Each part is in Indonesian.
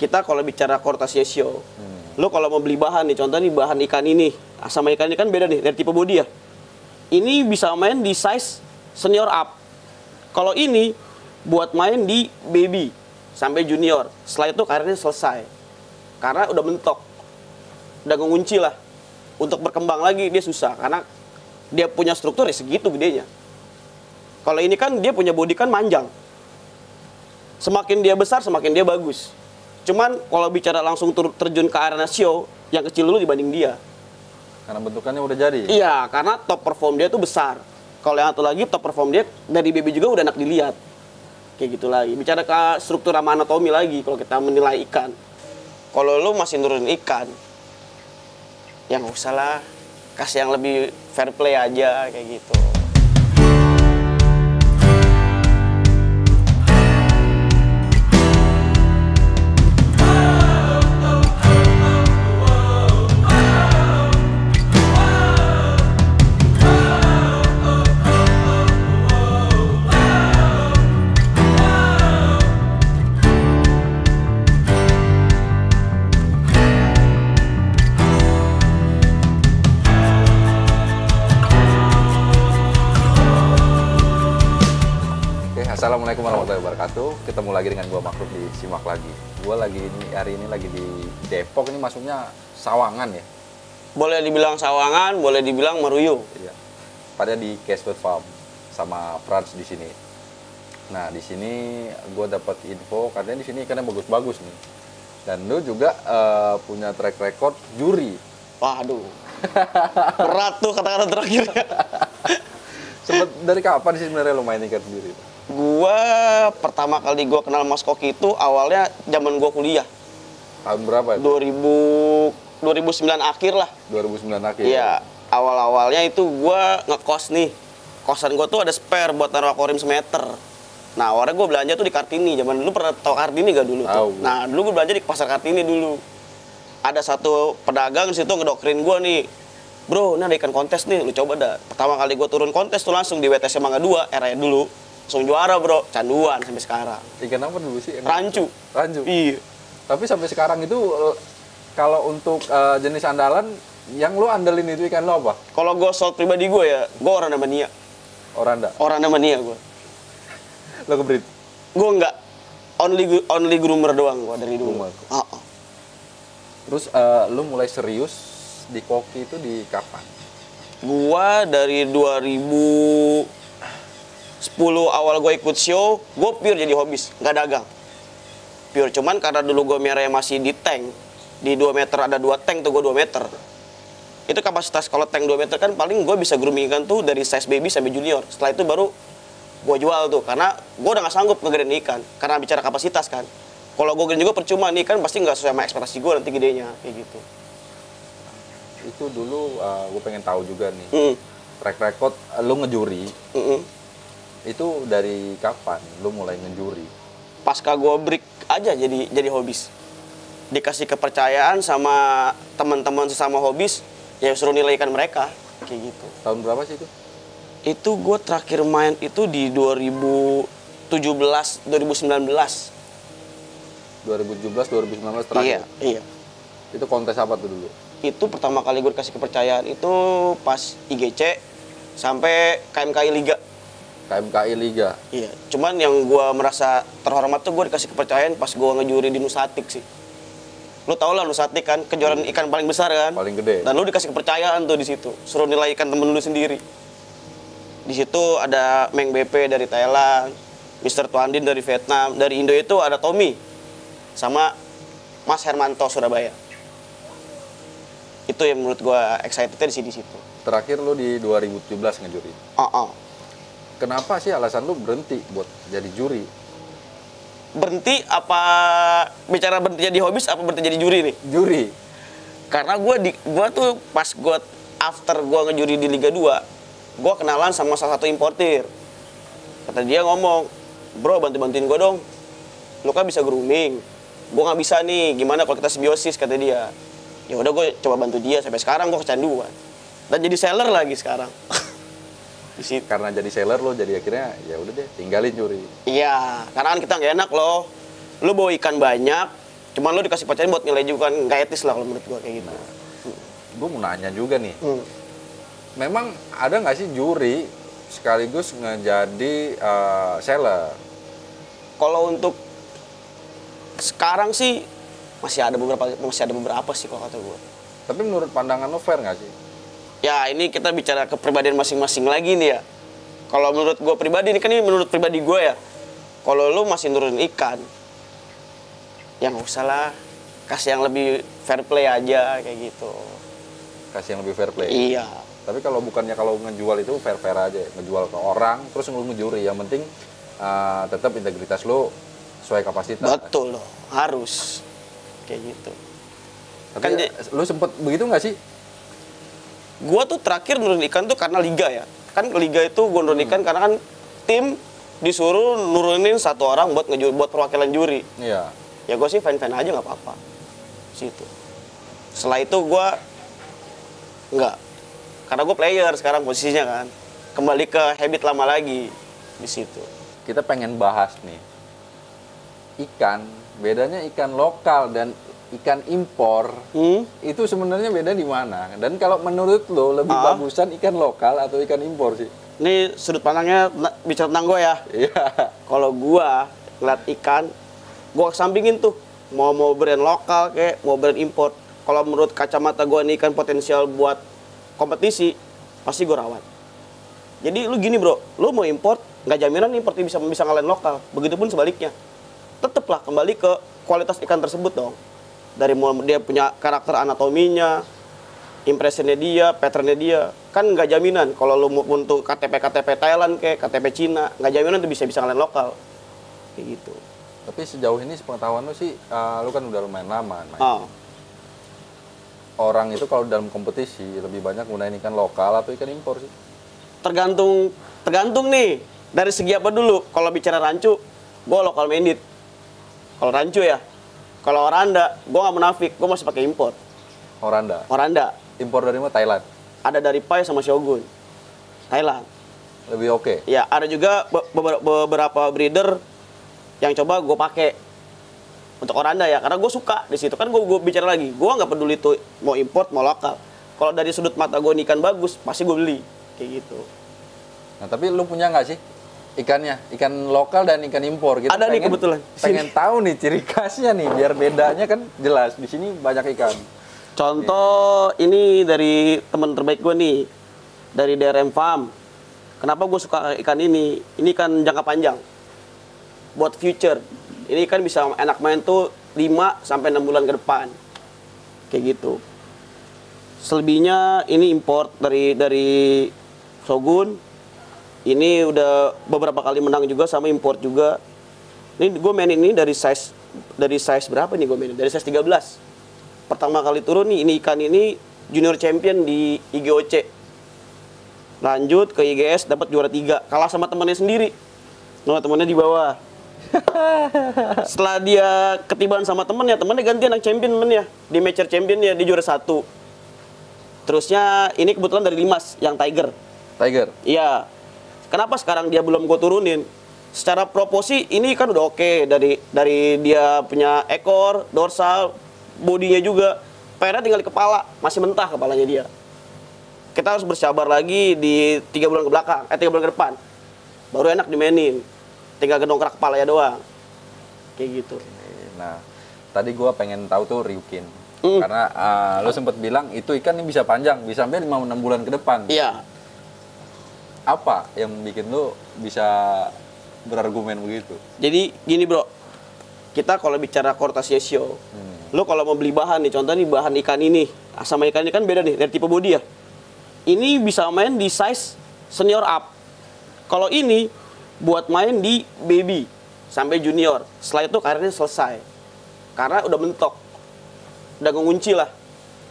kita kalau bicara Crustaceous, lo kalau mau beli bahan nih, contoh nih bahan ikan ini, sama ikan ini kan beda nih dari tipe body ya. Ini bisa main di size senior up. Kalau ini buat main di baby sampai junior. Setelah itu karirnya selesai. Karena udah mentok. Udah ngunci lah. Untuk berkembang lagi dia susah karena dia punya struktur ya segitu gedenya. Kalau ini kan dia punya body kan manjang. Semakin dia besar semakin dia bagus. Cuman kalau bicara langsung terjun ke arena show, yang kecil dulu dibanding dia. Karena bentukannya udah jadi? Iya, karena top perform dia tuh besar. Kalau yang satu lagi top perform dia dari baby juga udah enak dilihat. Kayak gitu lagi. Bicara ke struktur sama anatomi lagi kalau kita menilai ikan. Kalau lu masih nurunin ikan, ya nggak usah lah. Kasih yang lebih fair play aja kayak gitu. Assalamualaikum warahmatullahi wabarakatuh. Ketemu lagi dengan gua Makhluk di Simak lagi. Gua hari ini lagi di Depok, ini masuknya Sawangan ya. Boleh dibilang Sawangan, boleh dibilang Meruyu. Iya. Pada di Cashbird Farm sama Frans di sini. Nah, di sini gua dapat info katanya di sini ikannya bagus-bagus nih. Dan lu juga punya track record juri. Waduh. Berat tuh kata-kata terakhir. Dari kapan sih sebenarnya lu main ikan sendiri? Gua pertama kali gua kenal Mas Koki itu awalnya zaman gua kuliah. Tahun berapa itu? 2009 akhir lah. 2009 akhir. Iya, awal-awalnya itu gua ngekos nih. Kosan gua tuh ada spare buat naruh akuarium semeter. Nah, awalnya gua belanja tuh di Kartini. Zaman dulu pernah tahu Kartini gak dulu tuh? Nah, dulu gua belanja di pasar Kartini dulu. Ada satu pedagang di situ ngedokterin gua nih. Bro, ini ada ikan kontes nih, lu coba dah. Pertama kali gua turun kontes tuh langsung di WTC Mangga 2, era dulu. Langsung juara bro, canduan sampai sekarang. Ikan apa dulu sih? Rancu. Rancu? Iya. Tapi sampai sekarang itu, kalau untuk jenis andalan, yang lo andelin itu ikan lo apa? Kalau gue soal pribadi gue ya, gue Oranda Mania. Oranda? Oranda Mania gue. Lo kebreed? Gue enggak. Only groomer doang gue dari dulu. Terus lo mulai serius di koki itu di kapan? Gua dari 2010 awal gue ikut show, gue pure jadi hobis, nggak dagang. Pure, cuman karena dulu gue merahnya masih di tank, di 2 meter ada 2 tank tuh gue 2 meter. Itu kapasitas kalau tank 2 meter kan paling gue bisa grooming ikan tuh dari size baby sampai junior. Setelah itu baru gue jual tuh, karena gue udah nggak sanggup ngegedein ikan, karena bicara kapasitas kan. Kalau gue gedein juga percuma nih kan pasti nggak sesuai sama ekspektasi gue nanti gedenya, kayak gitu. Itu dulu gue pengen tahu juga nih, track record lo ngejuri. Itu dari kapan lu mulai ngejuri? Pasca gue break aja jadi hobis. Dikasih kepercayaan sama teman-teman sesama hobis, ya suruh nilai ikan mereka, kayak gitu. Tahun berapa sih itu? Itu gue terakhir main itu di 2017, 2019. 2017, 2019 terakhir? Iya. Itu kontes apa tuh dulu? Itu pertama kali gue dikasih kepercayaan itu pas IGC sampai KMKI Liga. KMKI Liga? Iya, cuman yang gue merasa terhormat tuh gue dikasih kepercayaan pas gue ngejuri di Nusatik sih. Lu tau lah Nusatik kan, kejuaraan ikan paling besar kan? Paling gede. Dan lu dikasih kepercayaan tuh di situ, suruh nilai ikan temen lu sendiri. Di situ ada Meng BP dari Thailand, Mr. Tuandin dari Vietnam, dari Indo itu ada Tommy, sama Mas Hermanto Surabaya. Itu yang menurut gue excitednya di situ. Terakhir lu di 2017 ngejuri? Kenapa sih alasan lu berhenti buat jadi juri? Berhenti apa bicara berhenti jadi hobis apa berhenti jadi juri nih? Juri. Karena gua tuh pas after gua ngejuri di Liga 2, gua kenalan sama salah satu importir. Kata dia ngomong, "Bro, bantuin gua dong. Lu kan bisa grooming. Gua nggak bisa nih. Gimana kalau kita simbiosis?" kata dia. Ya udah gua coba bantu dia sampai sekarang gua kecanduan. Dan jadi seller lagi sekarang. Karena jadi seller lo jadi akhirnya ya udah deh tinggalin juri. Iya, karena kan kita nggak enak loh. Lu bawa ikan banyak, Cuman lu dikasih pacaran buat nilai juga kan nggak etis lah kalau menurut gua kayak gitu. Gue mau nanya juga nih, memang ada nggak sih juri sekaligus ngejadi seller? Kalau untuk sekarang sih masih ada beberapa sih kalau kata gua. Tapi menurut pandangan lo fair nggak sih? Ya ini kita bicara kepribadian masing-masing lagi nih ya. Kalau menurut gue pribadi, ini kan ini menurut pribadi gue ya. Kalau lu masih nurunin ikan, ya nggak usah lah. Kasih yang lebih fair play aja kayak gitu. Kasih yang lebih fair play? Iya. Tapi kalau bukannya kalau ngejual itu fair-fair aja. Ngejual ke orang, terus lu ngejuri. Yang penting tetap integritas lu sesuai kapasitas. Betul loh, harus. Kayak gitu. Tapi Kan lu sempet begitu nggak sih? Gua tuh terakhir nurunin ikan tuh karena liga ya. Kan liga itu gua nurunin ikan karena kan tim disuruh nurunin satu orang buat buat perwakilan juri. Iya. Ya gua sih fine-fine aja nggak apa-apa. Situ. Setelah itu gua nggak. Karena gua player sekarang posisinya kan. Kembali ke habit lama lagi di situ. Kita pengen bahas nih. Ikan, bedanya ikan lokal dan ikan impor itu sebenarnya beda di mana? Dan kalau menurut lo lebih bagusan ikan lokal atau ikan impor sih? Ini sudut pandangnya bicara tentang gue ya. Iya. Kalau gue ngeliat ikan, gue kesampingin tuh mau brand lokal kayak mau brand impor. Kalau menurut kacamata gue nih ikan potensial buat kompetisi, pasti gue rawat. Jadi lu gini bro, lu mau import nggak jaminan importnya bisa ngalahin lokal. Begitupun sebaliknya. Tetaplah kembali ke kualitas ikan tersebut dong. Dari dia punya karakter anatominya, impressionnya dia, patternnya dia, kan nggak jaminan kalau lu mau untuk KTP Thailand kayak KTP Cina, nggak jaminan itu bisa ngalahin lokal, kayak gitu. Tapi sejauh ini sepengetahuan lu sih, lu kan udah lumayan lama main. Orang itu kalau dalam kompetisi lebih banyak gunain ikan lokal atau ikan impor sih? Tergantung nih dari segi apa dulu. Kalau bicara rancu, gue lokal minded. Kalau rancu ya. Kalau oranda, gue nggak munafik, gue masih pakai impor. Oranda? Oranda. Impor dari mana? Thailand? Ada dari Pai sama Shogun. Thailand. Lebih oke? Ya, ada juga beberapa breeder yang coba gue pakai untuk oranda ya. Karena gue suka di situ. Kan gue bicara lagi, gue nggak peduli tuh mau import, mau lokal. Kalau dari sudut mata gue ikan bagus, pasti gue beli. Kayak gitu. Nah, tapi lu punya nggak sih ikannya, ikan lokal dan ikan impor? Kita ada nih kebetulan. Pengen tahu nih ciri khasnya nih, biar bedanya kan jelas. Di sini banyak ikan. Contoh ini dari teman terbaik gue nih, dari DRM Farm. Kenapa gue suka ikan ini? Ini kan jangka panjang, buat future. Ini kan bisa enak main tuh 5 sampai 6 bulan ke depan, kayak gitu. Selebihnya ini import dari Shogun. Ini udah beberapa kali menang juga sama import juga. Ini gue main ini dari size berapa nih gue main? Dari size 13. Pertama kali turun nih, ini ikan ini junior champion di IGOC. Lanjut ke IGS dapat juara 3, kalah sama temannya sendiri. Nah, temannya di bawah. Setelah dia ketiban sama temannya ganti anak champion temennya. Di matcher champion ya, di juara 1. Terusnya ini kebetulan dari Limas yang Tiger. Tiger? Iya. Kenapa sekarang dia belum gue turunin? Secara proporsi ini kan udah oke. Dari dia punya ekor, dorsal, bodinya juga. PR tinggal di kepala, masih mentah kepalanya dia. Kita harus bersabar lagi di 3 bulan ke belakang, 3 bulan ke depan. Baru enak dimainin. Tinggal gedongkrak kepalanya doang. Kayak gitu. Nah, tadi gue pengen tahu tuh Ryukin. Karena lo sempet bilang itu ikan ini bisa panjang, bisa sampai 5-6 bulan ke depan. Iya. Apa yang bikin lo bisa berargumen begitu? Jadi gini bro, kita kalau bicara quarter ratio, lo kalau mau beli bahan nih, contoh nih bahan ikan ini, sama ikan ini kan beda nih dari tipe body ya. Ini bisa main di size senior up. Kalau ini buat main di baby sampai junior. Setelah itu karirnya selesai. Karena udah mentok, udah ngunci lah.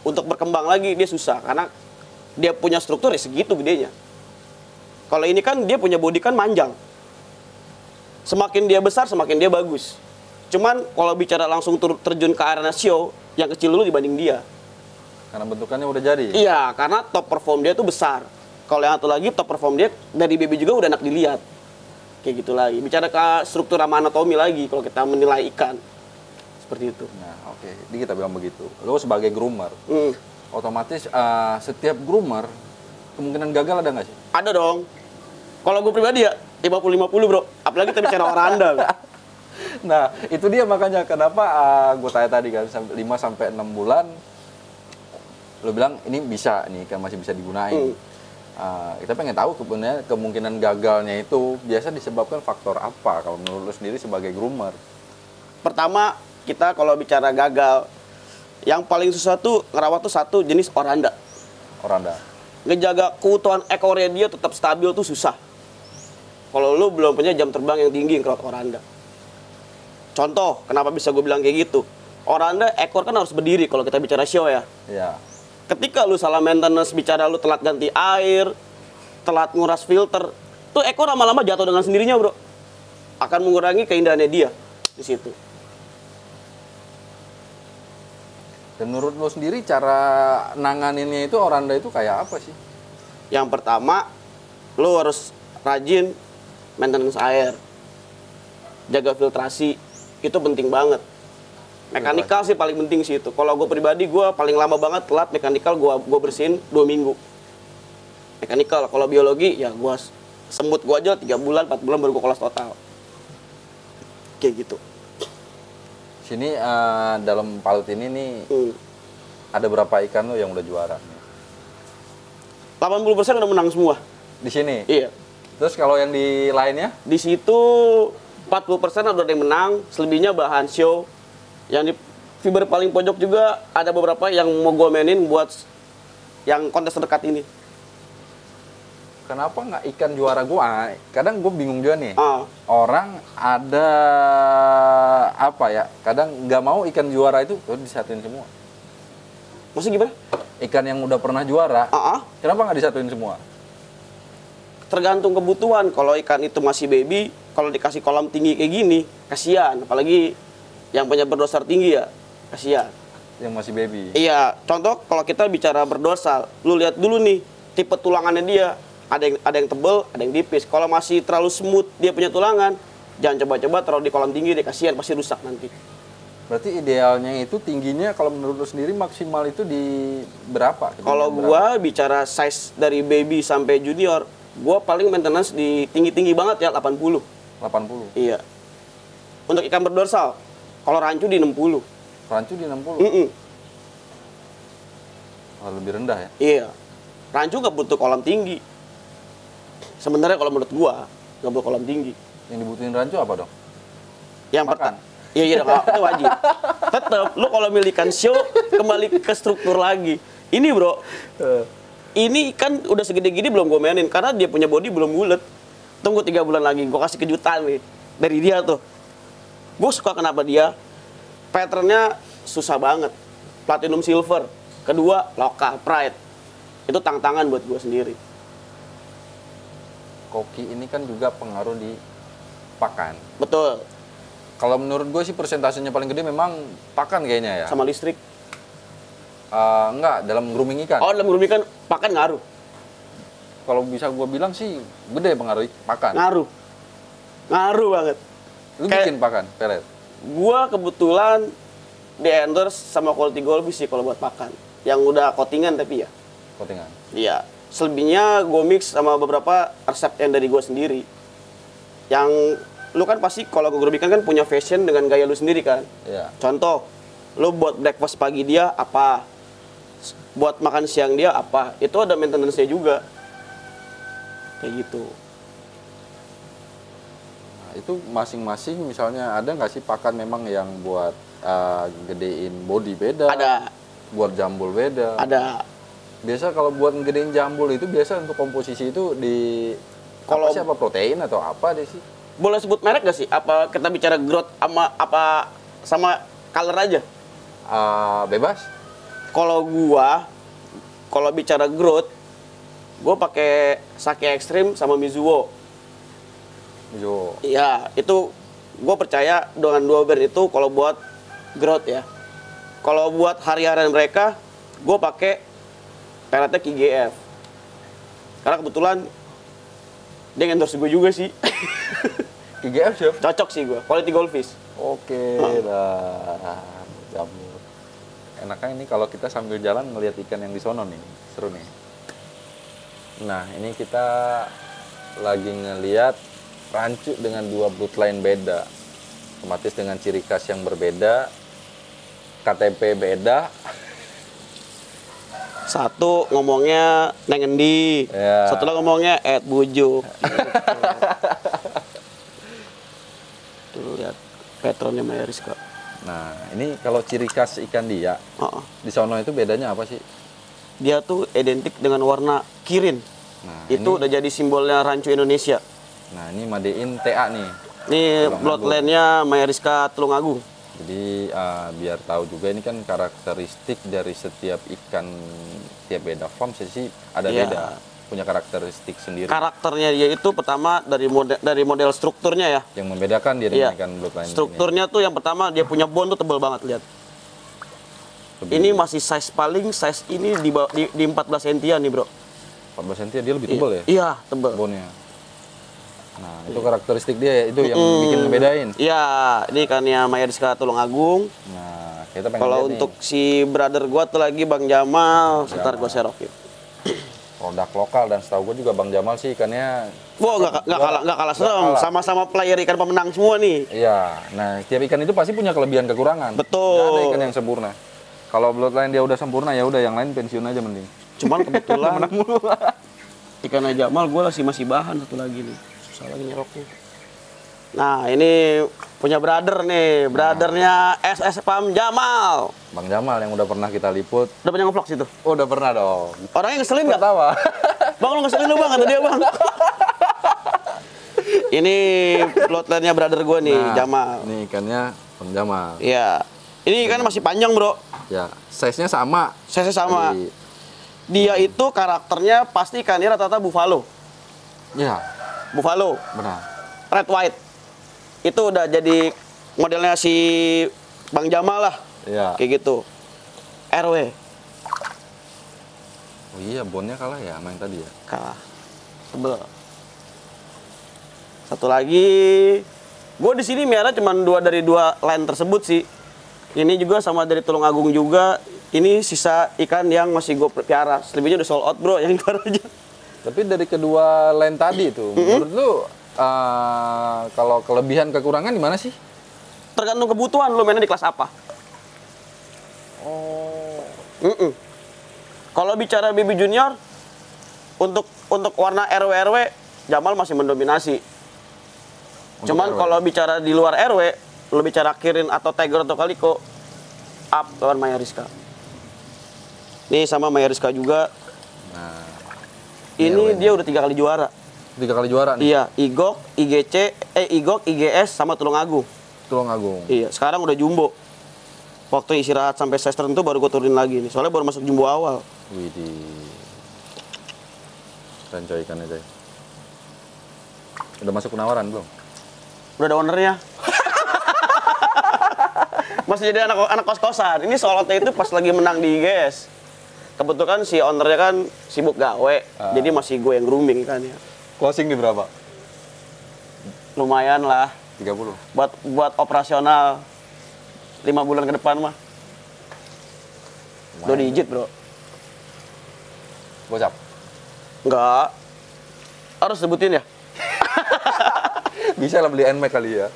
Untuk berkembang lagi dia susah karena dia punya struktur ya segitu gedenya. Kalau ini kan dia punya body kan manjang. Semakin dia besar, semakin dia bagus. Cuman kalau bicara langsung terjun ke arena show, yang kecil dulu dibanding dia. Karena bentukannya udah jadi? Iya, karena top perform dia tuh besar. Kalau yang satu lagi top perform dia dari baby juga udah enak dilihat. Kayak gitu lagi. Bicara ke struktur sama anatomi lagi kalau kita menilai ikan. seperti itu. Nah, oke. Jadi kita bilang begitu. Lo sebagai groomer, otomatis setiap groomer kemungkinan gagal ada nggak sih? Ada dong. Kalau gue pribadi ya 50-50 bro. Apalagi kita bicara Oranda. Bro. Nah, itu dia makanya kenapa gue tanya tadi kan 5-6 bulan lo bilang ini bisa nih kan masih bisa digunain. Kita pengen tahu kemungkinan gagalnya itu biasa disebabkan faktor apa kalau menurut lo sendiri sebagai groomer? Pertama, kita kalau bicara gagal, yang paling susah tuh ngerawat tuh satu jenis Oranda. Oranda. Ngejaga keutuhan ekornya dia tetap stabil tuh susah. Kalau lu belum punya jam terbang yang tinggi ngerawat Oranda. Contoh, kenapa bisa gue bilang kayak gitu? Oranda ekor kan harus berdiri kalau kita bicara show ya. Iya. Ketika lu salah maintenance, bicara lu telat ganti air, telat nguras filter, tuh ekor lama-lama jatuh dengan sendirinya bro. Akan mengurangi keindahannya dia di situ. Dan menurut lo sendiri cara nanganinnya itu Oranda itu kayak apa sih? Yang pertama, lu harus rajin maintenance air, jaga filtrasi, itu penting banget. Mekanikal sih paling penting sih itu. Kalau gue pribadi, gue paling lama banget telat mekanikal, gue bersihin 2 minggu. Mekanikal, kalau biologi ya gue semut gue aja 3 bulan, 4 bulan baru gue kelas total. Kayak gitu. Sini dalam palut ini nih ada berapa ikan lo yang udah juara? 80% udah menang semua. Di sini? Iya. Terus kalau yang di lainnya? Di situ 40% udah ada yang menang, selebihnya bahan show. Yang di fiber paling pojok juga ada beberapa yang mau gue mainin buat yang kontes terdekat ini. Kenapa nggak ikan juara gua? Kadang gue bingung juga nih. Orang ada apa ya? Kadang nggak mau ikan juara itu disatuin semua. Maksudnya gimana? Ikan yang udah pernah juara, kenapa nggak disatuin semua? Tergantung kebutuhan. Kalau ikan itu masih baby, kalau dikasih kolam tinggi kayak gini, kasihan. Apalagi yang punya berdorsal tinggi ya, kasihan. Yang masih baby? Iya. Contoh kalau kita bicara berdorsal, lu lihat dulu nih tipe tulangannya dia. Ada yang tebel, ada yang tipis. Kalau masih terlalu smooth dia punya tulangan, jangan coba-coba taruh di kolam tinggi deh, kasihan pasti rusak nanti. Berarti idealnya itu tingginya kalau menurut lu sendiri maksimal itu di berapa? Kalau gua bicara size dari baby sampai junior, gua paling maintenance di tinggi-tinggi banget ya 80. 80. Iya. Untuk ikan berdorsal, kalau rancu di 60. Rancu di 60. Lebih rendah ya? Iya. Rancu nggak butuh kolam tinggi. Sebenarnya kalau menurut gua nggak butuh kolam tinggi. Yang dibutuhin rancu apa dong? Yang pertama, iya itu wajib. Tetap, lu kalau milikan show kembali ke struktur lagi. Ini bro, ini kan udah segede gini belum gua mainin karena dia punya body belum bulat. Tunggu 3 bulan lagi, gua kasih kejutan nih dari dia tuh. Gua suka kenapa dia patternnya susah banget, platinum silver. Kedua lokal pride, itu tantangan buat gua sendiri. Koki ini kan juga pengaruh di pakan. Betul. Kalau menurut gue sih persentasenya paling gede memang pakan kayaknya ya. Sama listrik? Enggak, dalam grooming ikan. Oh, dalam grooming ikan pakan ngaruh. Kalau bisa gue bilang sih gede pengaruh pakan. Ngaruh. Ngaruh banget. Lu bikin pakan, pelet? Gua kebetulan di endorse sama Quality Goldfish sih kalau buat pakan. Yang udah coatingan tapi ya. Coatingan? Iya. Selebihnya gue mix sama beberapa resep yang dari gue sendiri. Yang lu kan pasti kalau gue grooming kan punya fashion dengan gaya lu sendiri kan. Iya. Contoh, lu buat breakfast pagi dia apa? Buat makan siang dia apa? Itu ada maintenance-nya juga. Kayak gitu. Nah, itu masing-masing misalnya ada nggak sih pakan memang yang buat gedein body beda? Ada. Buat jambul beda? Ada. Biasa kalau buat ngedein jambul itu biasa untuk komposisi itu di kalau apa protein atau apa deh sih? Boleh sebut merek gak sih? Apa kita bicara growth sama apa sama color aja? Bebas. Kalau bicara growth, gue pakai Sake Extreme sama Mizuho. Mizuho. Iya, itu gue percaya dengan 2 brand itu kalau buat growth ya. Kalau buat hari-harian mereka, gue pakai peletnya KGF. Karena kebetulan dia endorse gue juga sih. KGF siapa? Cocok sih gue, Quality Goldfish. Oke, dah. Jamur. Enaknya ini kalau kita sambil jalan ngelihat ikan yang di sono nih, seru nih. Nah, ini kita lagi ngelihat rancu dengan dua bloodline beda. Otomatis dengan ciri khas yang berbeda, KTP beda. Satu ngomongnya neng endi, Ya. satu lagi ngomongnya bujuk. Tuh lihat patronnya Maya Rizka. Nah, ini kalau ciri khas ikan dia, Oh, di sono itu bedanya apa sih? dia tuh identik dengan warna kirin. Nah, Itu udah jadi simbolnya rancu Indonesia. Nah, ini Madein TA nih. Ini Tulungagung. bloodline-nya Maya Rizka Tulungagung. Jadi biar tahu juga ini kan karakteristik dari setiap ikan tiap beda farm sih ada Iya. beda, punya karakteristik sendiri Karakternya dia itu pertama dari model strukturnya ya. yang membedakan dia Iya. dengan ikan bloodline Strukturnya tuh yang pertama dia punya bone tuh tebal banget, lihat. Lebih- Ini masih size ini di 14 sentian nih, Bro. 14 cm dia lebih tebal ya Iya, tebal. bone-nya. Nah, itu karakteristik dia ya, itu yang bikin ngebedain. Iya, ini ikannya Maya Rizka Tulungagung. Nah, kita pengen Kalau lihat nih, untuk si brother gua tuh lagi Bang Jamal, sebentar gua serokin. produk lokal dan setahu gue juga Bang Jamal sih ikannya Wah, nggak kalah serem. kalah. Sama-sama player ikan pemenang semua nih. iya. Nah, setiap ikan itu pasti punya kelebihan kekurangan. Betul. Nggak ada ikan yang sempurna. Kalau bloodline dia udah sempurna ya udah yang lain pensiun aja mending. Cuman kebetulan ikan Jamal gua masih bahan satu lagi nih. Susah lagi nyeroknya. Nah, ini punya brother nih, brothernya SS Pam Jamal. Bang Jamal yang udah pernah kita liput. Udah punya ngevlog situ. Oh, udah pernah dong. Orangnya ngeselin nggak? Tawa. Bang, lu ngeselin lu bang, kata dia bang. Ini bloodline-nya brother gue nih, Jamal. Ini ikannya Bang Jamal. Iya. Ini kan masih panjang bro. Ya, size-nya sama. Saya sama. Dari- Dia itu karakternya pasti ikannya rata-rata buffalo. Ya, Buffalo, benar. red white. Itu udah jadi modelnya si Bang Jamal lah. Iya. Kayak gitu. RW. Oh iya, bonnya kalah ya sama yang tadi ya. Kalah. Tebel. Satu lagi, gue di sini miara cuma dari dua line tersebut sih. Ini juga sama dari Tulungagung juga. Ini sisa ikan yang masih gue piara. Selebihnya udah sold out bro, yang itu aja. Tapi dari kedua line tadi itu, menurut lu kalau kelebihan kekurangan di mana sih? Tergantung kebutuhan lo mainnya di kelas apa. Oh. Kalau bicara baby junior, untuk warna RW Jamal masih mendominasi. Untuk Cuman RW. kalau bicara di luar RW, lo bicara Kirin atau Tiger atau Kaliko, up lawan Maya Rizka. Nih sama Maya Rizka juga. Nah, Ini dia udah 3 kali juara. 3 kali juara nih. Iya, IGOK, IGOK, IGS sama Tulungagung. Tulungagung. Iya, sekarang udah jumbo. Waktu istirahat sampai size tertentu baru gue turunin lagi nih. Soalnya baru masuk jumbo awal. Widih. Keren coy ikannya coy. Udah masuk penawaran belum? Udah ada ownernya. Masih jadi anak kos-kosan. Ini solotnya itu pas lagi menang di IGS. Kebetulan si ownernya kan sibuk gawe. Jadi masih gue yang grooming kan ya. Closing di berapa? Lumayan lah. 30. Buat operasional 5 bulan ke depan mah. 2 digit bro. Gocap. Enggak. Harus sebutin ya? Bisa lah beli NMAX kali ya.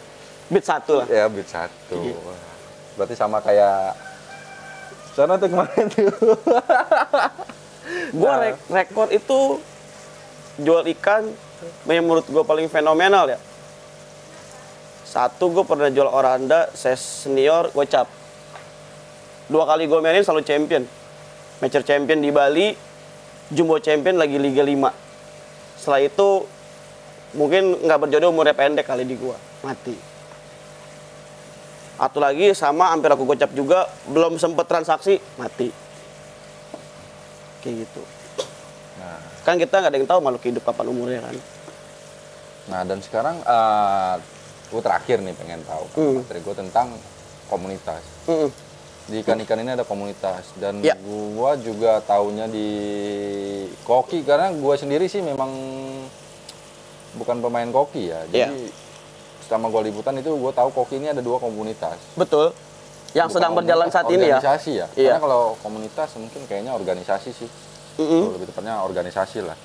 Bit 1 lah. Ya, bid 1. Wah. Berarti sama kayak sana tuh kemarin tuh. Gue rekor itu jual ikan yang menurut gue paling fenomenal ya. Satu, gue pernah jual oranda, ses senior, gocap. 2 kali gue mainin selalu champion. Mature champion di Bali, jumbo champion lagi Liga 5. Setelah itu, mungkin nggak berjodoh, umurnya pendek kali di gua. Mati. Satu lagi sama, hampir aku gocap juga, belum sempet transaksi, mati. Kayak gitu. Nah, Kan kita nggak ada yang tahu makhluk hidup kapan umurnya kan. nah dan sekarang gue terakhir nih pengen tahu materi gue tentang komunitas. Mm-mm. Di ikan-ikan ini ada komunitas dan Ya. gua juga taunya di koki karena gua sendiri sih memang bukan pemain koki ya. Jadi Ya. selama gue liputan itu gue tahu koki ini ada 2 komunitas. Betul. Yang Bukan sedang berjalan saat ini ya. Organisasi ya. Iya. Karena kalau komunitas mungkin kayaknya organisasi sih. Lebih tepatnya organisasi lah.